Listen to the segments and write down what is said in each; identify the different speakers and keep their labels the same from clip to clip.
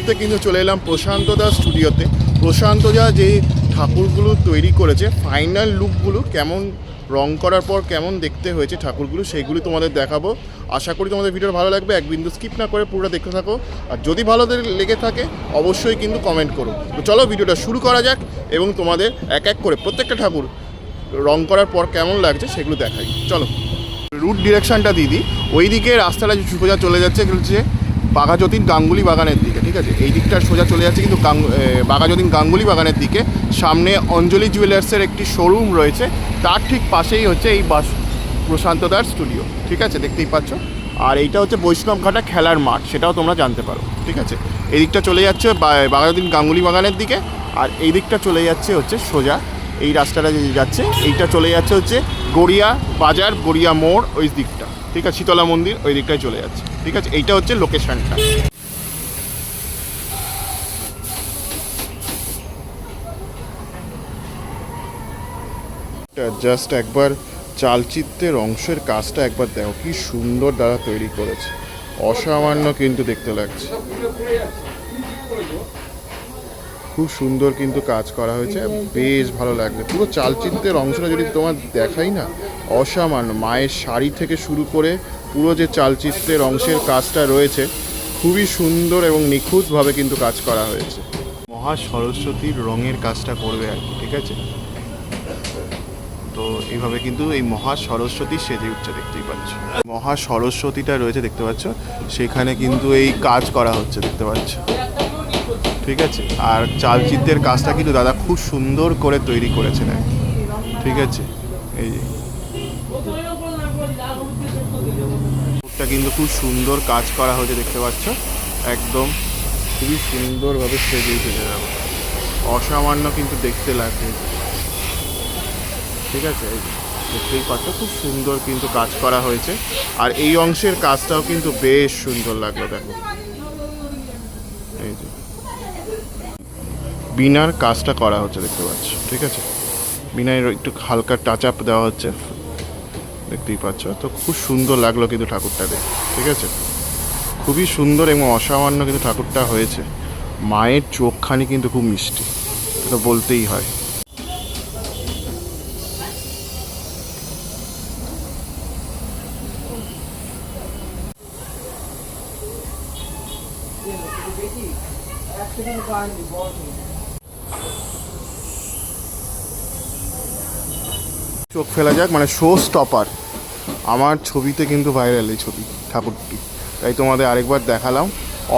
Speaker 1: মুহূর্তে কিন্তু চলে এলাম প্রশান্ত দা স্টুডিওতে। প্রশান্ত দা যে ঠাকুরগুলো তৈরি করেছে, ফাইনাল লুকগুলো কেমন রং করার পর কেমন দেখতে হয়েছে ঠাকুরগুলো, সেইগুলি তোমাদের দেখাবো। আশা করি তোমাদের ভিডিও ভালো লাগবে, এক বিন্দু স্কিপ না করে পুরোটা দেখতে থাকো। আর যদি ভালো লেগে থাকে অবশ্যই কিন্তু কমেন্ট করো। তো চলো ভিডিওটা শুরু করা যাক এবং তোমাদের এক এক করে প্রত্যেকটা ঠাকুর রং করার পর কেমন লাগছে সেগুলো দেখাই। চলো রুট ডিরেকশানটা দিয়ে দিই। ওই দিকে রাস্তাটা সোজা চলে যাচ্ছে হচ্ছে বাঘাযতীন গাঙ্গুলি বাগানের দিকে, ঠিক আছে? এই দিকটা সোজা চলে যাচ্ছে কিন্তু বাঘাযতীন গাঙ্গুলি বাগানের দিকে। সামনে অঞ্জলি জুয়েলার্সের একটি শোরুম রয়েছে, তার ঠিক পাশেই হচ্ছে এই প্রশান্ত দার স্টুডিও, ঠিক আছে? দেখতেই পাচ্ছ। আর এইটা হচ্ছে বৈষ্ণবঘাটা খেলার মাঠ, সেটাও তোমরা জানতে পারো, ঠিক আছে? এই দিকটা চলে যাচ্ছে বাঘাযতীন গাঙ্গুলি বাগানের দিকে, আর এই দিকটা চলে যাচ্ছে হচ্ছে সোজা এই রাস্তাটা যে যাচ্ছে, এইটা চলে যাচ্ছে হচ্ছে গড়িয়া বাজার, গড়িয়া মোড় ওই দিকটা, ঠিক আছে? শীতলা মন্দির ওই দিকটায় চলে যাচ্ছে, ঠিক আছে? এইটা হচ্ছে লোকেশনটা। জাস্ট একবার চালচিত্রের অংশের কাজটা একবার দেখো, কি সুন্দর দ্বারা তৈরি করেছে, অসামান্য কিন্তু দেখতে লাগছে। খুব সুন্দর কিন্তু কাজ করা হয়েছে, বেশ ভালো লাগবে। পুরো চালচিত্রের অংশটা যদি তোমার দেখাই না, অসামান্য। মায়ের শাড়ি থেকে শুরু করে পুরো যে চালচিত্রের অংশের কাজটা রয়েছে, খুবই সুন্দর এবং নিখুঁতভাবে কিন্তু কাজ করা হয়েছে। মহা সরস্বতীর রঙের কাজটা করবে আর কি, ঠিক আছে? তো এইভাবে কিন্তু এই মহা সরস্বতী সেজে উঠছে, দেখতেই পাচ্ছ। মহা সরস্বতীটা রয়েছে দেখতে পাচ্ছ, সেখানে কিন্তু এই কাজ করা হচ্ছে দেখতে পাচ্ছ, ঠিক আছে? আর চালচিত্রের কাজটা কিন্তু দাদা খুব সুন্দর করে তৈরি করেছেন, ঠিক আছে? এই যে এটা কিন্তু খুব সুন্দর কাজ করা হয়েছে দেখতে পাচ্ছ, একদম খুবই সুন্দরভাবে সেজে উঠেছে, অসামান্য কিন্তু দেখতে লাগছে, ঠিক আছে? এই দেখতেই পাচ্ছ খুব সুন্দর কিন্তু কাজ করা হয়েছে। আর এই অংশের কাজটাও কিন্তু বেশ সুন্দর লাগলো, দেখো এই যে বিনার কাজটা করা হচ্ছে দেখতে পাচ্ছ, ঠিক আছে? বিনার একটু হালকা টাচ আপ দেওয়া হচ্ছে, দেখতেই পাচ্ছ। তো খুব সুন্দর লাগলো কিন্তু ঠাকুরটাকে, ঠিক আছে? খুবই সুন্দর এবং অসামান্য কিন্তু ঠাকুরটা হয়েছে। মায়ের চোখখানি কিন্তু খুব মিষ্টি, এটা বলতেই হয়। চোখ ফেলা যাক, মানে শো স্টপার আমার ছবিতে কিন্তু ভাইরাল এই ছবি ঠাকুরটি, তাই তোমাদের আরেকবার দেখালাম।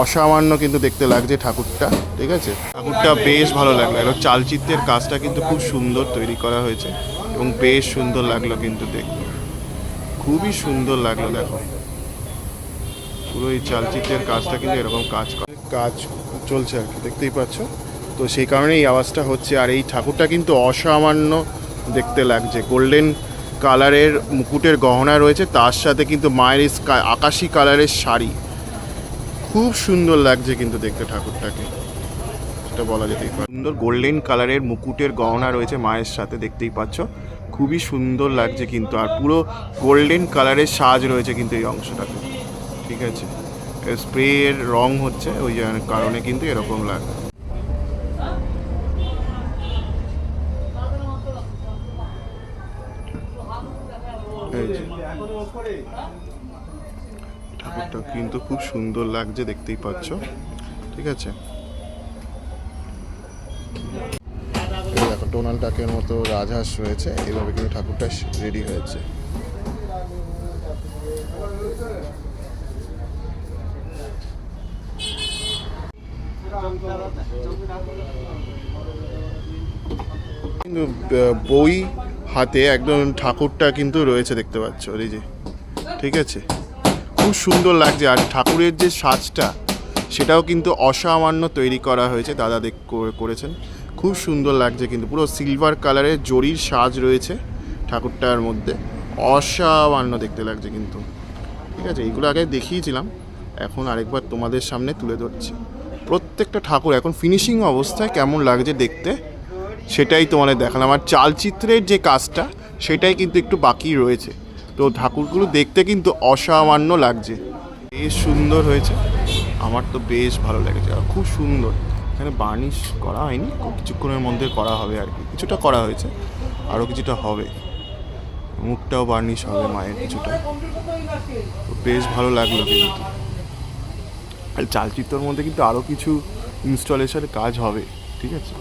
Speaker 1: অসামান্য কিন্তু দেখতে লাগছে ঠাকুরটা, ঠিক আছে? ঠাকুরটা বেশ ভালো লাগলো, এবং চালচিত্রের কাজটা কিন্তু খুব সুন্দর তৈরি করা হয়েছে এবং বেশ সুন্দর লাগলো কিন্তু দেখতে, খুবই সুন্দর লাগলো। দেখো পুরো এই চালচিত্রের কাজটা কিন্তু এরকম কাজ চলছে আর কি, দেখতেই পাচ্ছ। তো সেই কারণে এই আওয়াজটা হচ্ছে। আর এই ঠাকুরটা কিন্তু অসামান্য দেখতে লাগছে, গোল্ডেন কালারের মুকুটের গহনা রয়েছে, তার সাথে কিন্তু মায়ের আকাশি কালারের শাড়ি, খুব সুন্দর লাগছে কিন্তু দেখতে ঠাকুরটাকে, সেটা বলা যেতেই পারে। সুন্দর গোল্ডেন কালারের মুকুটের গহনা রয়েছে মায়ের সাথে, দেখতেই পাচ্ছ খুবই সুন্দর লাগছে কিন্তু। আর পুরো গোল্ডেন কালারের সাজ রয়েছে কিন্তু এই অংশটাতে, ঠিক আছে? স্প্রের রং হচ্ছে ওই কারণে কিন্তু এরকম লাগে। ঠাকুরটা কিন্তু খুব সুন্দর লাগছে, দেখতেই পাচ্ছ, ঠিক আছে? দেখো ডোনাল্ড ডাকের মতো রাজহাঁস রয়েছে, এইভাবে কিন্তু ঠাকুরটা রেডি হয়েছে। কিন্তু বই হাতে একদম ঠাকুরটা কিন্তু রয়েছে দেখতে পাচ্ছ, এই যে, ঠিক আছে? খুব সুন্দর লাগছে। আর ঠাকুরের যে সাজটা সেটাও কিন্তু অসামান্য তৈরি করা হয়েছে, দাদা করেছেন, খুব সুন্দর লাগছে কিন্তু। পুরো সিলভার কালারের জরির সাজ রয়েছে ঠাকুরটার মধ্যে, অসামান্য দেখতে লাগছে কিন্তু, ঠিক আছে? এইগুলো আগে দেখিয়েছিলাম, এখন আরেকবার তোমাদের সামনে তুলে ধরছি। প্রত্যেকটা ঠাকুর এখন ফিনিশিং অবস্থায় কেমন লাগছে দেখতে সেটাই তোমাদের দেখালাম। আর চালচিত্রের যে কাজটা সেটাই কিন্তু একটু বাকি রয়েছে। তো ঠাকুরগুলো দেখতে কিন্তু অসামান্য লাগছে, বেশ সুন্দর হয়েছে। আমার তো বেশ ভালো লেগেছে, আর খুব সুন্দর। এখানে বার্নিশ করা হয়নি, খুব কিছুক্ষণের মধ্যে করা হবে আর কি। কিছুটা করা হয়েছে, আরও কিছুটা হবে। মুখটাও বার্নিশ হবে মায়ের কিছুটা। তো বেশ ভালো লাগলো কিন্তু। আর চালচিত্রর মধ্যে কিন্তু আরও কিছু ইনস্টলেশনের কাজ হবে, ঠিক আছে।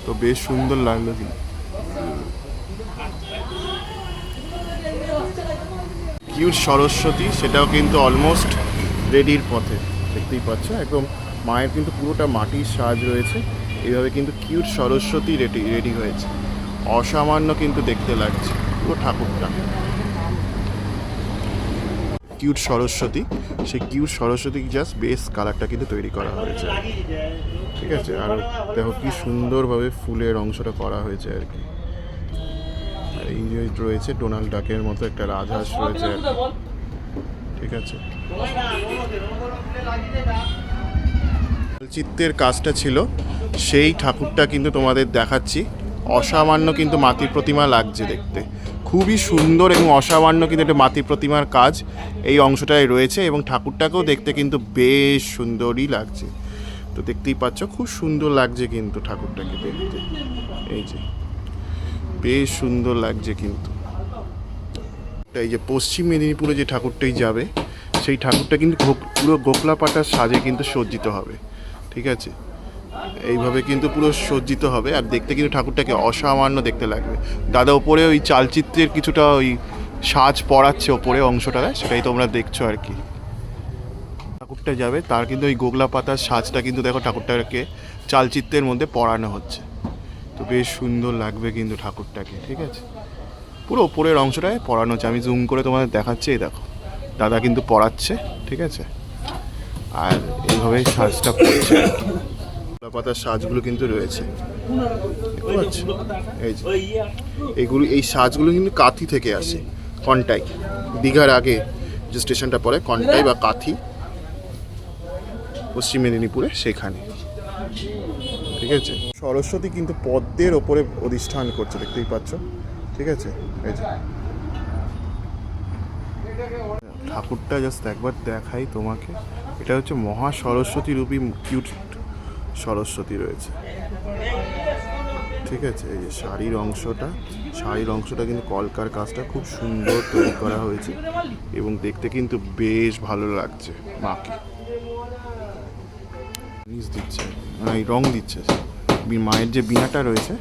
Speaker 1: তো বেশ সুন্দর লাগলো কিন্তু। কিউট সরস্বতী সেটাও কিন্তু অলমোস্ট রেডির পথে, দেখতেই পাচ্ছ। একদম মায়ের কিন্তু পুরোটা মাটির সাজ রয়েছে। এইভাবে কিন্তু কিউট সরস্বতী রেডি হয়েছে। অসামান্য কিন্তু দেখতে লাগছে পুরো ঠাকুরটা। কিউট সরস্বতী, সেই কিউট সরস্বতী জাস্ট বেস কালারটা কিন্তু তৈরি করা হয়েছে, ঠিক আছে। আর দেখো কি সুন্দরভাবে ফুলের অংশটা করা হয়েছে আর কি। আর এই যে রয়েছে ডোনাল্ড ডাকের মতো একটা রাজহাঁস রয়েছে আর কি, ঠিক আছে। চিত্রের কাজটা ছিল, সেই ঠাকুরটা কিন্তু তোমাদের দেখাচ্ছি। অসামান্য কিন্তু মাটির প্রতিমা লাগছে দেখতে, খুবই সুন্দর এবং অসামান্য কিন্তু একটা মাটির প্রতিমার কাজ এই অংশটায় রয়েছে। এবং ঠাকুরটাকেও দেখতে কিন্তু বেশ সুন্দরই লাগছে। তো দেখতেই পাচ্ছ খুব সুন্দর লাগছে কিন্তু ঠাকুরটাকে দেখতে। এই যে বেশ সুন্দর লাগছে কিন্তু। এই যে পশ্চিম মেদিনীপুরে যে ঠাকুরটাই যাবে, সেই ঠাকুরটা কিন্তু পুরো গোখলা পাতার সাজে কিন্তু সজ্জিত হবে, ঠিক আছে। এইভাবে কিন্তু পুরো সজ্জিত হবে, আর দেখতে কিন্তু ঠাকুরটাকে অসামান্য দেখতে লাগবে। দাদা ওপরে ওই চালচিত্রের কিছুটা ওই সাজ পড়াচ্ছে ওপরে অংশটায়, সেটাই তোমরা দেখছো আর কি। ঠাকুরটা যাবে তার কিন্তু ওই গোগলা পাতার সাজটা কিন্তু দেখো ঠাকুরটাকে চালচিত্রের মধ্যে পড়ানো হচ্ছে। তো বেশ সুন্দর লাগবে কিন্তু ঠাকুরটাকে, ঠিক আছে। পুরো ওপরের অংশটায় পড়ানো হচ্ছে, আমি জুম করে তোমাদের দেখাচ্ছি। এই দেখো দাদা কিন্তু পড়াচ্ছে, ঠিক আছে। আর এইভাবে সাজটা পড়ছে, গোগলা পাতার সাজগুলো কিন্তু রয়েছে, দেখতে পাচ্ছ। এই যে এইগুলো, এই সাজগুলো কিন্তু কাঁথি থেকে আসে, কন্টাই। দীঘার আগে যে স্টেশনটা পড়ে কন্টাই বা কাঁথি, পশ্চিম মেদিনীপুরে, সেখানে, ঠিক আছে। সরস্বতী কিন্তু পদ্মের ওপরে অধিষ্ঠান করছে, দেখতেই পাচ্ছ, ঠিক আছে। এই যে ঠাকুরটা জাস্ট একবার দেখাই তোমাকে। এটা হচ্ছে মহা সরস্বতী রূপী কিউট সরস্বতী রয়েছে, ঠিক আছে। এই যে শাড়ির অংশটা কিন্তু কলকার কাজটা খুব সুন্দর তৈরি করা হয়েছে এবং দেখতে কিন্তু বেশ ভালো লাগছে। মাকে দিচ্ছে, মানে রং দিচ্ছে। মায়ের যে বিনাটা রয়েছে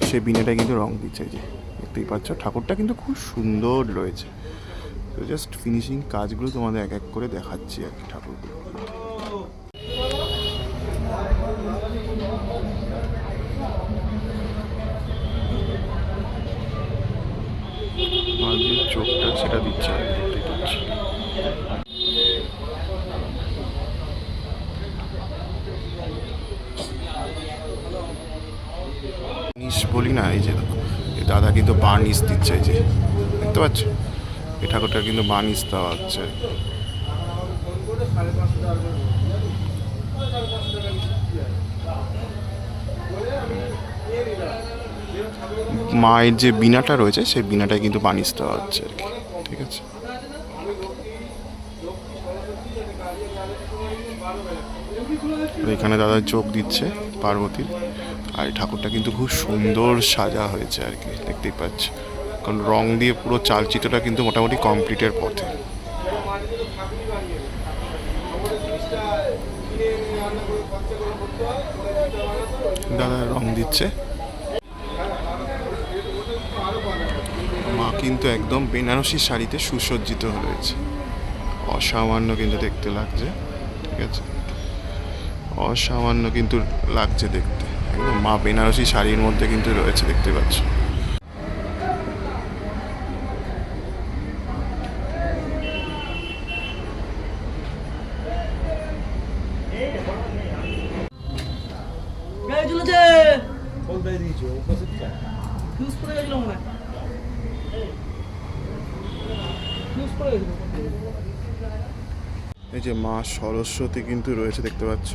Speaker 1: সেই বিনাটা কিন্তু রং দিচ্ছে। এই যে দেখতেই পাচ্ছ ঠাকুরটা কিন্তু খুব সুন্দর রয়েছে। তো জাস্ট ফিনিশিং কাজগুলো তোমাদের এক এক করে দেখাচ্ছি আর কি ঠাকুরগুলো। মাঝের চোখটা সেটা দিচ্ছে আর কি, দেখতেই পাচ্ছি। বলি না, এই যে দাদা কিন্তু বার্নিশ দিচ্ছে, এই যে দেখতে পাচ্ছ। এই ঠাকুরটা কিন্তু বার্নিশ দেওয়া হচ্ছে। মায়ের যে বিনাটা রয়েছে সেই বিনাটাই কিন্তু বার্নিশ দেওয়া হচ্ছে আর কি, ঠিক আছে। এখানে দাদা চোখ দিচ্ছে পার্বতীর। আর এই ঠাকুরটা কিন্তু খুব সুন্দর সাজা হয়েছে আর কি, দেখতেই পাচ্ছ। কারণ রং দিয়ে পুরো চালচিত্রটা কিন্তু মোটামুটি কমপ্লিটের পথে। দাদা রং দিচ্ছে। মা কিন্তু একদম বেনারসি শাড়িতে সুসজ্জিত হয়েছে, অসামান্য কিন্তু দেখতে লাগছে, ঠিক আছে। অসামান্য কিন্তু লাগছে দেখতে, একদম মা বেনারসি শাড়ির মধ্যে কিন্তু রয়েছে, দেখতে পাচ্ছ। এই যে মা সরস্বতী কিন্তু রয়েছে, দেখতে পাচ্ছ,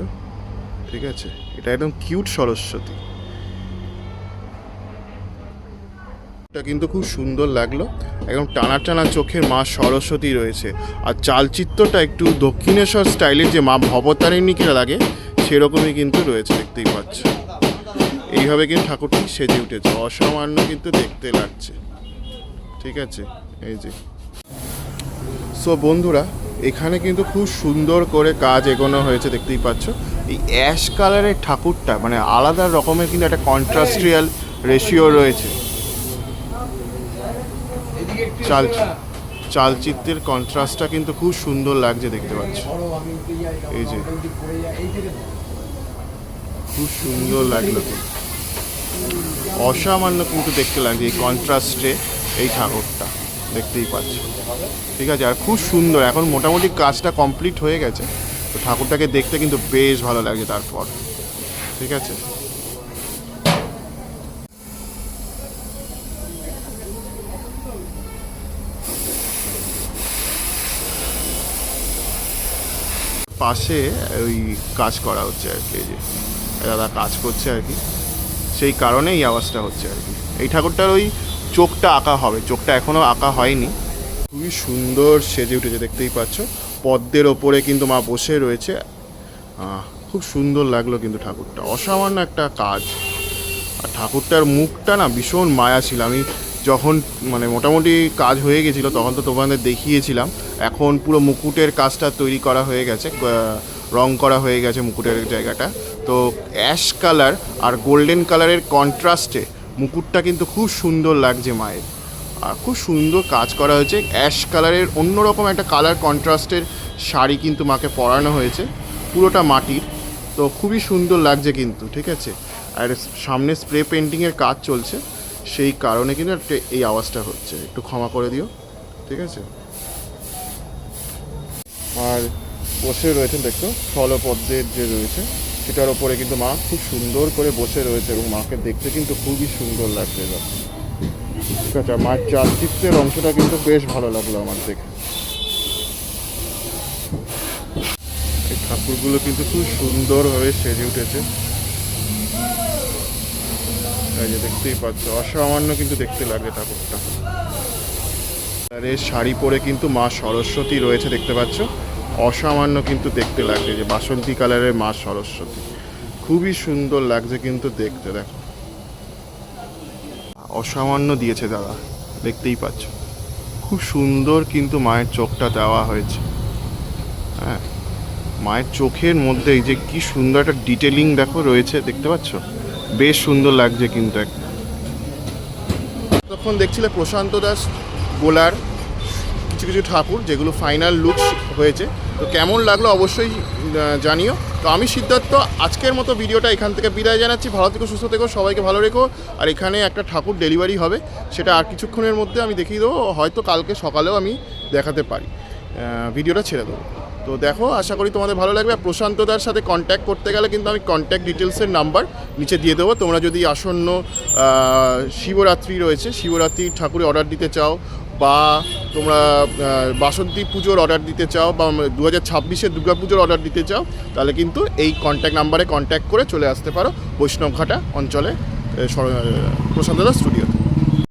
Speaker 1: ঠিক আছে। এটা একদম কিউট সরস্বতী। এটা কিন্তু খুব সুন্দর লাগলো, একদম টানা টানা চোখের মা সরস্বতী রয়েছে। আর চালচিত্রটা একটু দক্ষিণেশ্বর স্টাইলের যে মা ভবতারিণীকে লাগে সেরকমই কিন্তু রয়েছে, দেখতেই পাচ্ছ। এইভাবে কিন্তু ঠাকুরটি সেজে উঠেছে, অসামান্য কিন্তু দেখতে লাগছে। ঠিক আছে, এই যে সো বন্ধুরা, এখানে কিন্তু খুব সুন্দর করে কাজ এগোনো হয়েছে, দেখতেই পাচ্ছ। এই অ্যাশ কালারের ঠাকুরটা মানে আলাদা রকমের কিন্তু একটা কন্ট্রাস্ট্রিয়াল রেশিও রয়েছে। চালচিত্রের কন্ট্রাস্টটা কিন্তু খুব সুন্দর লাগছে, দেখতে পাচ্ছ। এই যে খুব সুন্দর লাগলো, অসামান্য কিন্তু দেখতে লাগছে এই কন্ট্রাস্টে এই ঠাকুরটা, দেখতেই পাচ্ছ। ঠিক আছে, আর খুব সুন্দর। এখন মোটামুটি কাজটা কমপ্লিট হয়ে গেছে, তো ঠাকুরটাকে দেখতে কিন্তু বেশ ভালো লাগছে তারপর। ঠিক আছে, পাশে ওই কাজ করা হচ্ছে আর কি, এই যে দাদা কাজ করছে আর কি, সেই কারণে এই আওয়াজটা হচ্ছে আর কি। এই ঠাকুরটার ওই চোখটা আঁকা হবে, চোখটা এখনও আঁকা হয়নি। খুবই সুন্দর সেজে উঠেছে, দেখতেই পাচ্ছ। পদ্মের ওপরে কিন্তু মা বসে রয়েছে, খুব সুন্দর লাগলো কিন্তু ঠাকুরটা, অসামান্য একটা কাজ। আর ঠাকুরটার মুখটা না ভীষণ মায়া ছিল। আমি যখন মানে মোটামুটি কাজ হয়ে গেছিলো তখন তো তোমাদের দেখিয়েছিলাম। এখন পুরো মুকুটের কাজটা তৈরি করা হয়ে গেছে, রং করা হয়ে গেছে মুকুটের জায়গাটা। তো অ্যাশ কালার আর গোল্ডেন কালারের কন্ট্রাস্টে মুকুটটা কিন্তু খুব সুন্দর লাগছে মায়ের, আর খুব সুন্দর কাজ করা হয়েছে। অ্যাশ কালারের অন্যরকম একটা কালার কন্ট্রাস্টের শাড়ি কিন্তু মাকে পরানো হয়েছে, পুরোটা মাটির। তো খুবই সুন্দর লাগছে কিন্তু। ঠিক আছে, আর সামনে স্প্রে পেন্টিংয়ের কাজ চলছে, সেই কারণে কিন্তু এই আওয়াজটা হচ্ছে, একটু ক্ষমা করে দিও। ঠিক আছে, আর বসে রয়েছেন দেখো স্থলপদ্মের যে রয়েছে সেটার ওপরে কিন্তু মা খুব সুন্দর করে বসে রয়েছে, এবং মাকে দেখতে কিন্তু খুবই সুন্দর লাগছে। ঠিক আছে, মায়ের চালচিত্রের অংশটা কিন্তু বেশ ভালো লাগলো আমার দেখে। এই ঠাকুরগুলো কিন্তু খুব সুন্দরভাবে সেজে উঠেছে, এই যে দেখতেই পাচ্ছ, অসামান্য কিন্তু দেখতে লাগে ঠাকুরটা। আর এই শাড়ি পরে কিন্তু মা সরস্বতী রয়েছে, দেখতে পাচ্ছ, অসামান্য কিন্তু দেখতে লাগছে। যে বাসন্তী কালারের মা সরস্বতী, খুবই সুন্দর লাগছে কিন্তু দেখতে। দেখো অসামান্য দিয়েছে দাদা, দেখতেই পাচ্ছ, খুব সুন্দর কিন্তু মায়ের চোখটা দেওয়া হয়েছে। হ্যাঁ, মায়ের চোখের মধ্যে এই যে কি সুন্দর একটা ডিটেলিং দেখো রয়েছে, দেখতে পাচ্ছ, বেশ সুন্দর লাগছে কিন্তু। তখন দেখছিলে প্রশান্ত দাস গোলার কিছু কিছু ঠাকুর যেগুলো ফাইনাল লুক হয়েছে, তো কেমন লাগলো অবশ্যই জানিও। তো আমি সিদ্ধার্থ, আজকের মতো ভিডিওটা এখান থেকে বিদায় জানাচ্ছি। ভালো থেকো, সুস্থ থেকো, সবাইকে ভালো রেখো। আর এখানে একটা ঠাকুর ডেলিভারি হবে, সেটা আর কিছুক্ষণের মধ্যে আমি দেখিয়ে দেবো, হয়তো কালকে সকালেও আমি দেখাতে পারি, ভিডিওটা ছেড়ে দেবো। তো দেখো, আশা করি তোমাদের ভালো লাগবে। আর প্রশান্তদার সাথে কন্ট্যাক্ট করতে গেলে কিন্তু আমি কন্ট্যাক্ট ডিটেলসের নাম্বার নিচে দিয়ে দেবো। তোমরা যদি আসন্ন শিবরাত্রি রয়েছে, শিবরাত্রির ঠাকুরের অর্ডার দিতে চাও, বা তোমরা বাসন্তী পুজোর অর্ডার দিতে চাও, বা 2026-এর দুর্গা পুজোর অর্ডার দিতে চাও, তাহলে কিন্তু এই কন্ট্যাক্ট নাম্বারে কন্ট্যাক্ট করে চলে আসতে পারো বৈষ্ণবঘাটা অঞ্চলে প্রশান্তদার স্টুডিওতে।